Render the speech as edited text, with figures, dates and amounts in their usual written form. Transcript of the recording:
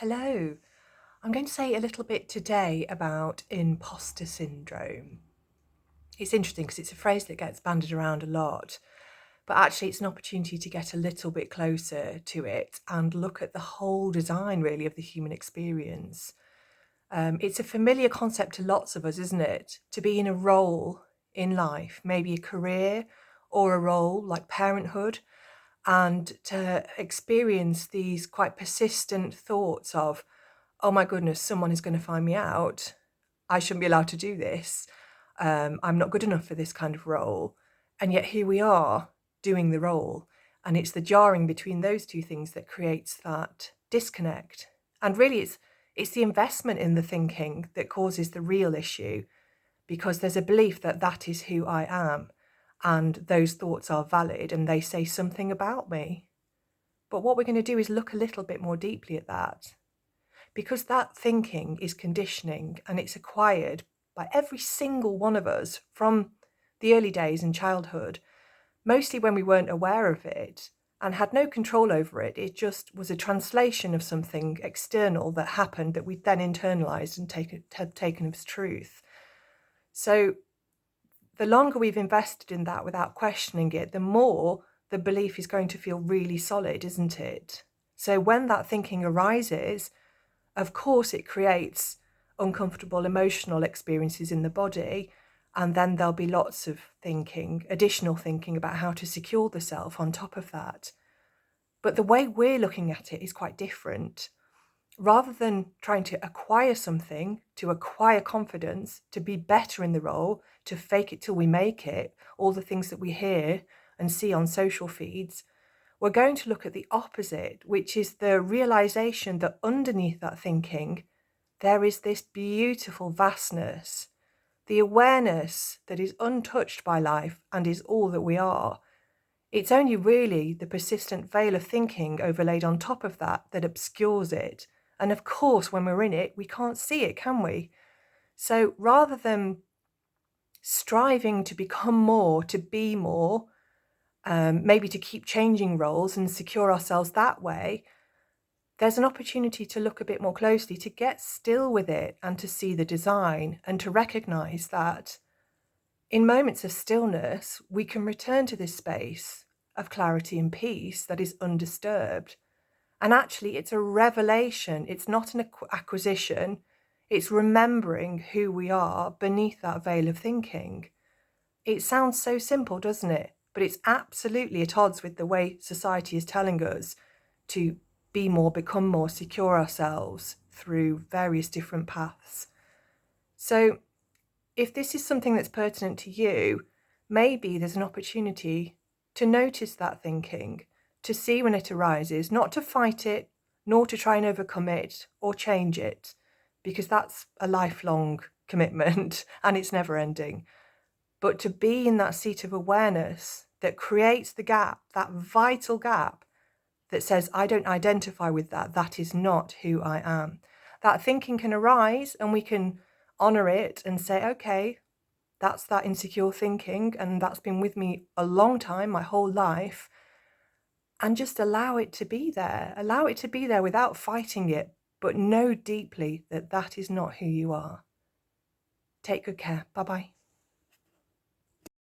Hello. I'm going to say a little bit today about imposter syndrome. It's interesting because it's a phrase that gets bandied around a lot, but actually it's an opportunity to get a little bit closer to it and look at the whole design, really, of the human experience. It's a familiar concept to lots of us, isn't it? To be in a role in life, maybe a career or a role like parenthood, and to experience these quite persistent thoughts of, oh my goodness, someone is going to find me out. I shouldn't be allowed to do this. I'm not good enough for this kind of role. And yet here we are doing the role. And it's the jarring between those two things that creates that disconnect. And really, it's the investment in the thinking that causes the real issue, because there's a belief that that is who I am and those thoughts are valid and they say something about me. But what we're going to do is look a little bit more deeply at that, because that thinking is conditioning and it's acquired by every single one of us from the early days in childhood, mostly when we weren't aware of it and had no control over it. It just was a translation of something external that happened that we then internalized and had taken as truth. So the longer we've invested in that without questioning it, the more the belief is going to feel really solid, isn't it? So when that thinking arises, of course, it creates uncomfortable emotional experiences in the body. And then there'll be lots of thinking, additional thinking about how to secure the self on top of that. But the way we're looking at it is quite different. Rather than trying to acquire something, to acquire confidence, to be better in the role, to fake it till we make it, all the things that we hear and see on social feeds, we're going to look at the opposite, which is the realization that underneath that thinking, there is this beautiful vastness, the awareness that is untouched by life and is all that we are. It's only really the persistent veil of thinking overlaid on top of that that obscures it. And of course, when we're in it, we can't see it, can we? So rather than striving to become more, to be more, maybe to keep changing roles and secure ourselves that way, there's an opportunity to look a bit more closely, to get still with it and to see the design and to recognize that in moments of stillness, we can return to this space of clarity and peace that is undisturbed. And actually, it's a revelation. It's not an acquisition. It's remembering who we are beneath that veil of thinking. It sounds so simple, doesn't it? But it's absolutely at odds with the way society is telling us to be more, become more, secure ourselves through various different paths. So if this is something that's pertinent to you, maybe there's an opportunity to notice that thinking, to see when it arises, not to fight it, nor to try and overcome it or change it, because that's a lifelong commitment and it's never ending. But to be in that seat of awareness that creates the gap, that vital gap that says, I don't identify with that, that is not who I am. That thinking can arise and we can honor it and say, okay, that's that insecure thinking, and that's been with me a long time, my whole life, and just allow it to be there. Allow it to be there without fighting it, but know deeply that that is not who you are. Take good care. Bye-bye.